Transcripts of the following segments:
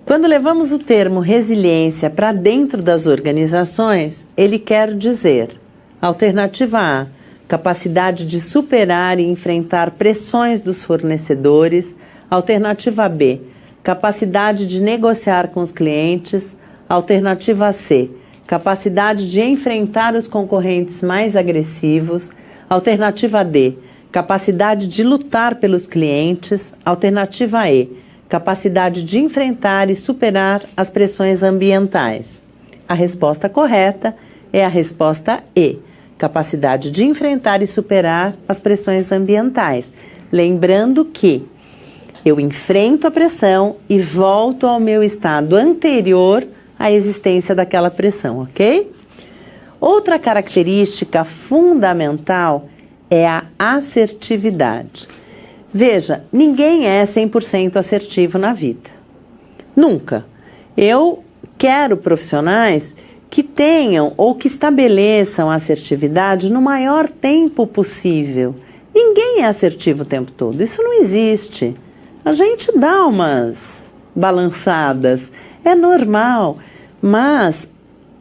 Quando levamos o termo resiliência para dentro das organizações, ele quer dizer: alternativa A, capacidade de superar e enfrentar pressões dos fornecedores. Alternativa B, capacidade de negociar com os clientes. Alternativa C, capacidade de enfrentar os concorrentes mais agressivos. Alternativa D, capacidade de lutar pelos clientes. Alternativa E, capacidade de enfrentar e superar as pressões ambientais. A resposta correta é a resposta E, capacidade de enfrentar e superar as pressões ambientais. Lembrando que eu enfrento a pressão e volto ao meu estado anterior à existência daquela pressão, ok? Outra característica fundamental é a assertividade. Veja, ninguém é 100% assertivo na vida. Nunca. Eu quero profissionais que tenham ou que estabeleçam a assertividade no maior tempo possível. Ninguém é assertivo o tempo todo. Isso não existe. A gente dá umas balançadas. É normal. Mas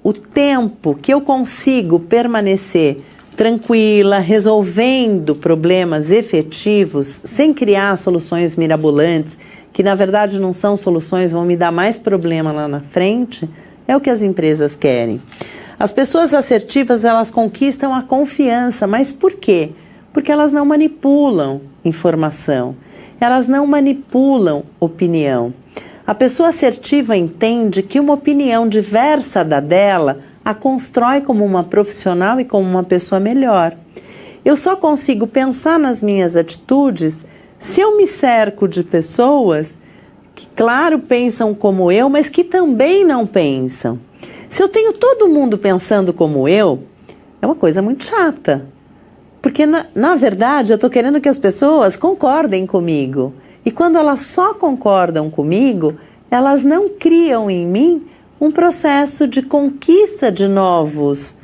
o tempo que eu consigo permanecer tranquila, resolvendo problemas efetivos, sem criar soluções mirabolantes, que na verdade não são soluções, vão me dar mais problema lá na frente, é o que as empresas querem. As pessoas assertivas, elas conquistam a confiança, mas por quê? Porque elas não manipulam informação, elas não manipulam opinião. A pessoa assertiva entende que uma opinião diversa da dela a constrói como uma profissional e como uma pessoa melhor. Eu só consigo pensar nas minhas atitudes se eu me cerco de pessoas que, claro, pensam como eu, mas que também não pensam. Se eu tenho todo mundo pensando como eu, é uma coisa muito chata. Porque, na verdade, eu estou querendo que as pessoas concordem comigo. E quando elas só concordam comigo, elas não criam em mim um processo de conquista de novas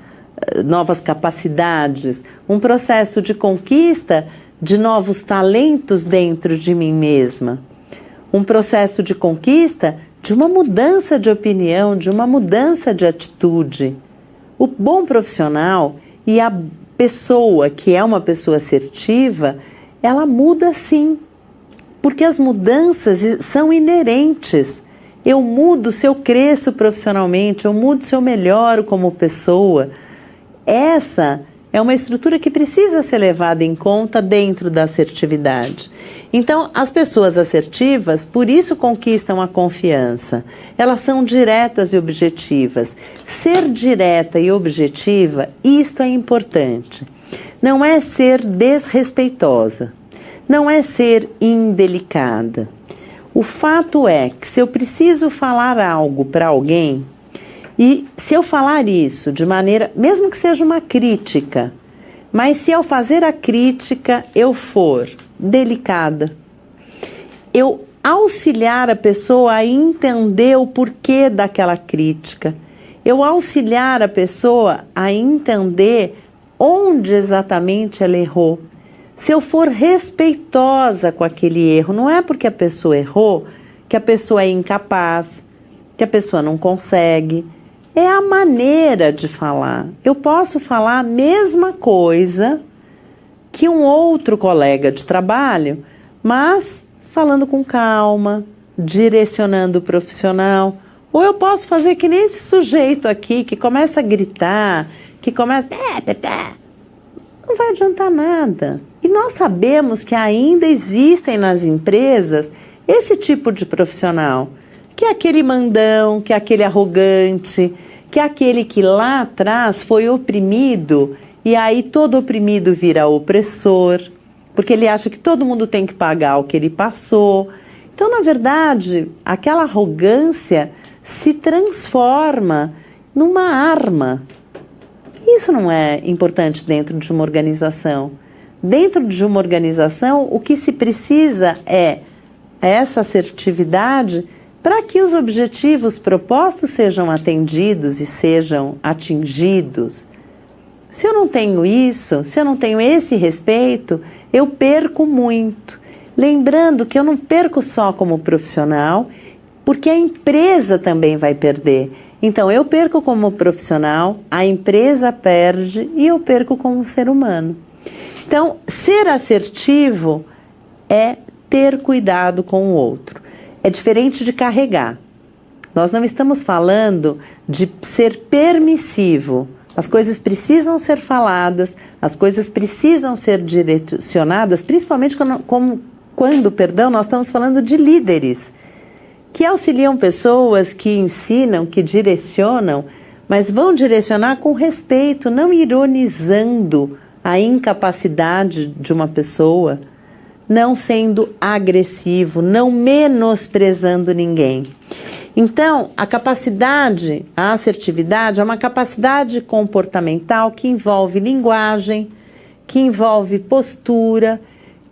capacidades, um processo de conquista de novos talentos dentro de mim mesma, um processo de conquista de uma mudança de opinião, de uma mudança de atitude. O bom profissional e a pessoa que é uma pessoa assertiva, ela muda sim, porque as mudanças são inerentes. Eu mudo se eu cresço profissionalmente, eu mudo se eu melhoro como pessoa. Essa é uma estrutura que precisa ser levada em conta dentro da assertividade. Então, as pessoas assertivas, por isso conquistam a confiança. Elas são diretas e objetivas. Ser direta e objetiva, isto é importante. Não é ser desrespeitosa, não é ser indelicada. O fato é que se eu preciso falar algo para alguém, e se eu falar isso de maneira, mesmo que seja uma crítica, mas se ao fazer a crítica eu for delicada, eu auxiliar a pessoa a entender o porquê daquela crítica, eu auxiliar a pessoa a entender onde exatamente ela errou. Se eu for respeitosa com aquele erro, não é porque a pessoa errou que a pessoa é incapaz, que a pessoa não consegue. É a maneira de falar. Eu posso falar a mesma coisa que um outro colega de trabalho, mas falando com calma, direcionando o profissional. Ou eu posso fazer que nem esse sujeito aqui que começa a gritar, que começa... Não vai adiantar nada. E nós sabemos que ainda existem nas empresas esse tipo de profissional, que é aquele mandão, que é aquele arrogante, que é aquele que lá atrás foi oprimido e aí todo oprimido vira opressor, porque ele acha que todo mundo tem que pagar o que ele passou. Então, na verdade, aquela arrogância se transforma numa arma. Isso não é importante dentro de uma organização. Dentro de uma organização, o que se precisa é essa assertividade para que os objetivos propostos sejam atendidos e sejam atingidos. Se eu não tenho isso, se eu não tenho esse respeito, eu perco muito. Lembrando que eu não perco só como profissional, porque a empresa também vai perder. Então, eu perco como profissional, a empresa perde e eu perco como ser humano. Então, ser assertivo é ter cuidado com o outro. É diferente de carregar. Nós não estamos falando de ser permissivo. As coisas precisam ser faladas, as coisas precisam ser direcionadas, principalmente quando nós estamos falando de líderes, que auxiliam pessoas, que ensinam, que direcionam, mas vão direcionar com respeito, não ironizando a incapacidade de uma pessoa, não sendo agressivo, não menosprezando ninguém. Então, a assertividade é uma capacidade comportamental que envolve linguagem, que envolve postura,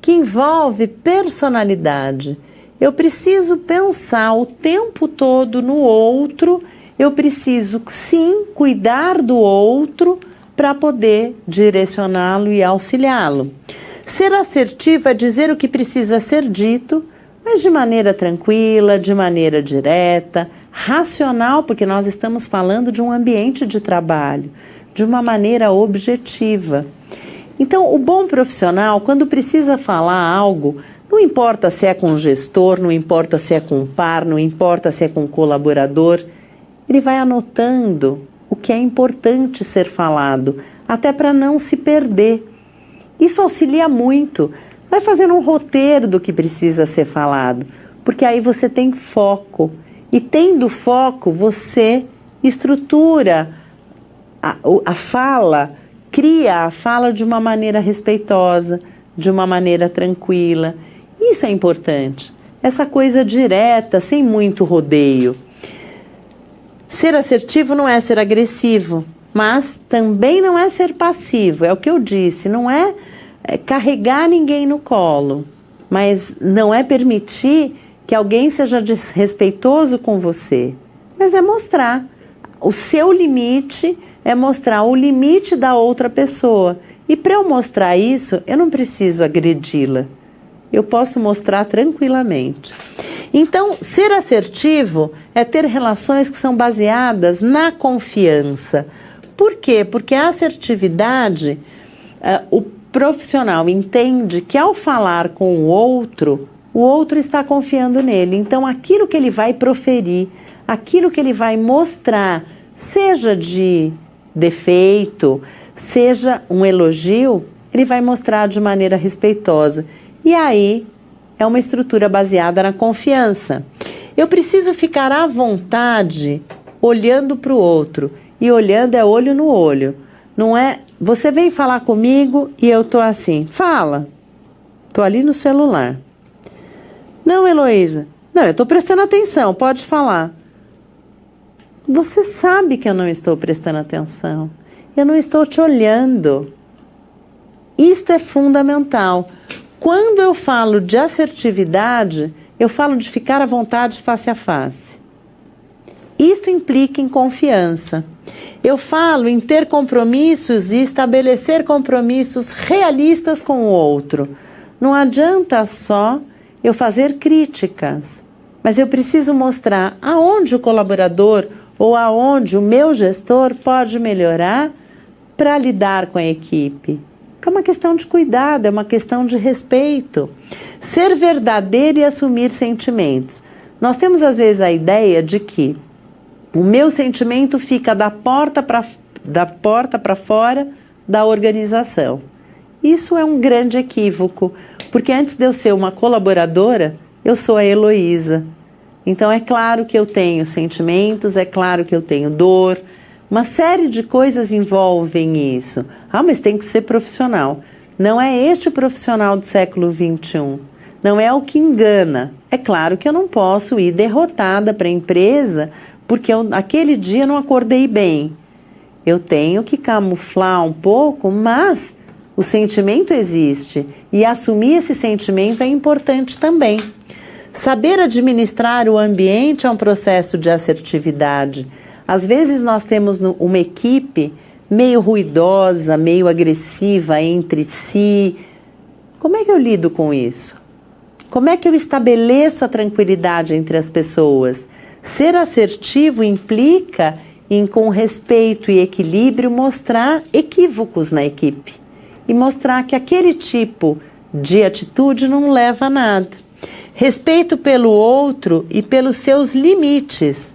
que envolve personalidade. Eu preciso pensar o tempo todo no outro, eu preciso sim cuidar do outro para poder direcioná-lo e auxiliá-lo. Ser assertivo é dizer o que precisa ser dito, mas de maneira tranquila, de maneira direta, racional, porque nós estamos falando de um ambiente de trabalho, de uma maneira objetiva. Então, o bom profissional, quando precisa falar algo, não importa se é com um gestor, não importa se é com um par, não importa se é com um colaborador, ele vai anotando o que é importante ser falado, até para não se perder. Isso auxilia muito. Vai fazendo um roteiro do que precisa ser falado, porque aí você tem foco. E tendo foco, você estrutura a fala, cria a fala de uma maneira respeitosa, de uma maneira tranquila. Isso é importante. Essa coisa direta, sem muito rodeio. Ser assertivo não é ser agressivo, mas também não é ser passivo. É o que eu disse, não é carregar ninguém no colo, mas não é permitir que alguém seja desrespeitoso com você, mas é mostrar o seu limite, é mostrar o limite da outra pessoa. E para eu mostrar isso, eu não preciso agredi-la, eu posso mostrar tranquilamente. Então, ser assertivo é ter relações que são baseadas na confiança. Por quê? Porque a assertividade, o profissional entende que ao falar com o outro está confiando nele. Então, aquilo que ele vai proferir, aquilo que ele vai mostrar, seja de defeito, seja um elogio, ele vai mostrar de maneira respeitosa. E aí, é uma estrutura baseada na confiança. Eu preciso ficar à vontade olhando para o outro. E olhando é olho no olho. Não é, você vem falar comigo e eu tô assim, fala. Tô ali no celular. Não, Heloísa. Não, eu tô prestando atenção, pode falar. Você sabe que eu não estou prestando atenção. Eu não estou te olhando. Isto é fundamental. Quando eu falo de assertividade, eu falo de ficar à vontade face a face. Isto implica em confiança. Eu falo em ter compromissos e estabelecer compromissos realistas com o outro. Não adianta só eu fazer críticas, mas eu preciso mostrar aonde o colaborador ou aonde o meu gestor pode melhorar para lidar com a equipe. É uma questão de cuidado, é uma questão de respeito. Ser verdadeiro e assumir sentimentos. Nós temos às vezes a ideia de que o meu sentimento fica da porta para fora da organização. Isso é um grande equívoco, porque antes de eu ser uma colaboradora, eu sou a Heloísa. Então é claro que eu tenho sentimentos, é claro que eu tenho dor, uma série de coisas envolvem isso. Ah, mas tem que ser profissional. Não é este o profissional do século XXI. Não é o que engana. É claro que eu não posso ir derrotada para a empresa porque aquele dia não acordei bem. Eu tenho que camuflar um pouco, mas o sentimento existe. E assumir esse sentimento é importante também. Saber administrar o ambiente é um processo de assertividade. Às vezes nós temos uma equipe meio ruidosa, meio agressiva entre si. Como é que eu lido com isso? Como é que eu estabeleço a tranquilidade entre as pessoas? Ser assertivo implica em, com respeito e equilíbrio, mostrar equívocos na equipe e mostrar que aquele tipo de atitude não leva a nada. Respeito pelo outro e pelos seus limites.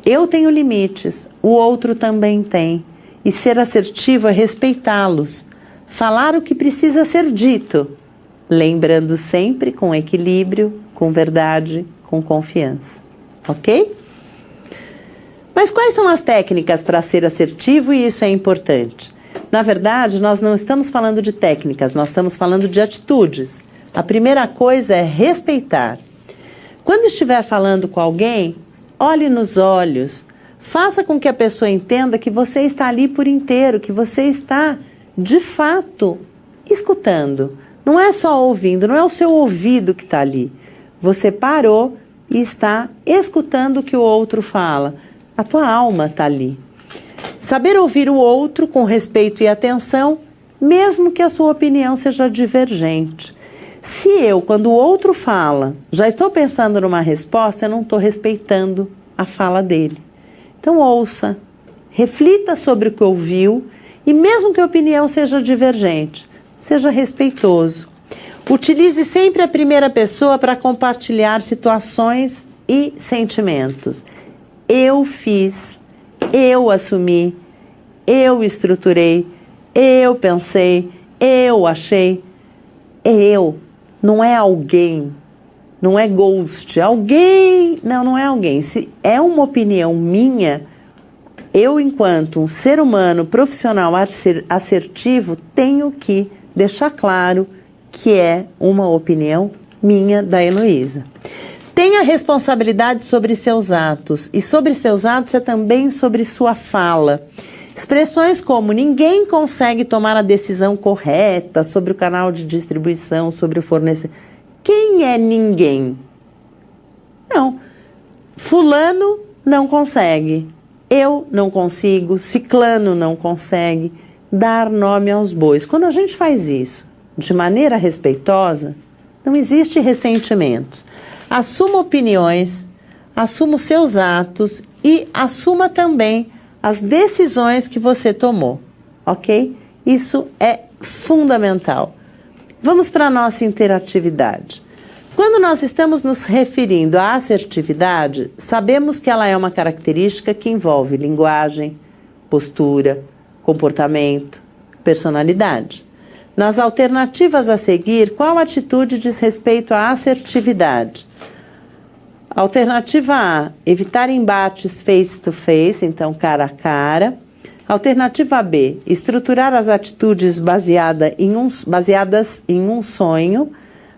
Eu tenho limites, o outro também tem. E ser assertivo é respeitá-los. Falar o que precisa ser dito, lembrando sempre com equilíbrio, com verdade, com confiança. Ok? Mas quais são as técnicas para ser assertivo? E isso é importante. Na verdade, nós não estamos falando de técnicas, nós estamos falando de atitudes. A primeira coisa é respeitar. Quando estiver falando com alguém, olhe nos olhos, faça com que a pessoa entenda que você está ali por inteiro, que você está, de fato, escutando. Não é só ouvindo, não é o seu ouvido que está ali. Você parou e está escutando o que o outro fala. A tua alma está ali. Saber ouvir o outro com respeito e atenção, mesmo que a sua opinião seja divergente. Se eu, quando o outro fala, já estou pensando numa resposta, eu não estou respeitando a fala dele. Então ouça, reflita sobre o que ouviu e mesmo que a opinião seja divergente, seja respeitoso. Utilize sempre a primeira pessoa para compartilhar situações e sentimentos. Eu fiz, eu assumi, eu estruturei, eu pensei, eu achei. É eu, não é alguém, não é ghost. Alguém, não é alguém. Se é uma opinião minha, eu, enquanto um ser humano profissional assertivo, tenho que deixar claro que é uma opinião minha, da Heloísa. Tenha responsabilidade sobre seus atos, e sobre seus atos é também sobre sua fala. Expressões como ninguém consegue tomar a decisão correta sobre o canal de distribuição, sobre o fornecedor. Quem é ninguém? Não. Fulano não consegue. Eu não consigo. Ciclano não consegue. Dar nome aos bois. Quando a gente faz isso de maneira respeitosa, não existe ressentimentos. Assuma opiniões, assuma os seus atos e assuma também as decisões que você tomou, ok? Isso é fundamental. Vamos para a nossa interatividade. Quando nós estamos nos referindo à assertividade, sabemos que ela é uma característica que envolve linguagem, postura, comportamento, personalidade. Nas alternativas a seguir, qual atitude diz respeito à assertividade? Alternativa A, evitar embates face to face, então cara a cara. Alternativa B, estruturar as atitudes baseadas em um sonho.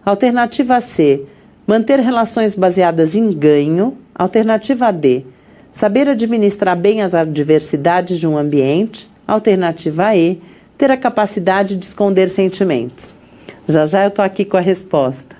Alternativa C, manter relações baseadas em ganho. Alternativa D, saber administrar bem as adversidades de um ambiente. Alternativa E, ter a capacidade de esconder sentimentos. Já já eu estou aqui com a resposta.